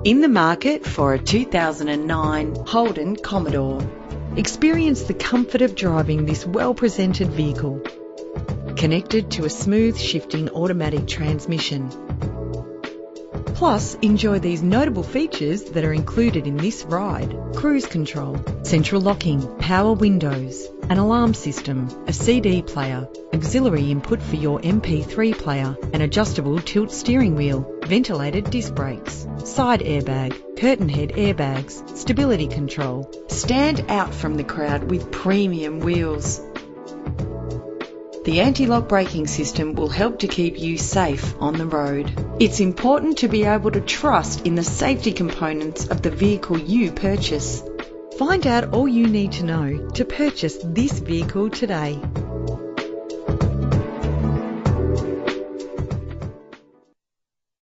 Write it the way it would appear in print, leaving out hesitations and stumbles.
In the market for a 2009 Holden Commodore. Experience the comfort of driving this well-presented vehicle. Connected to a smooth shifting automatic transmission. Plus, enjoy these notable features that are included in this ride: cruise control, central locking, power windows, an alarm system, a CD player, auxiliary input for your MP3 player, an adjustable tilt steering wheel, ventilated disc brakes, side airbag, curtain head airbags, stability control. Stand out from the crowd with premium wheels. The anti-lock braking system will help to keep you safe on the road. It's important to be able to trust in the safety components of the vehicle you purchase. Find out all you need to know to purchase this vehicle today.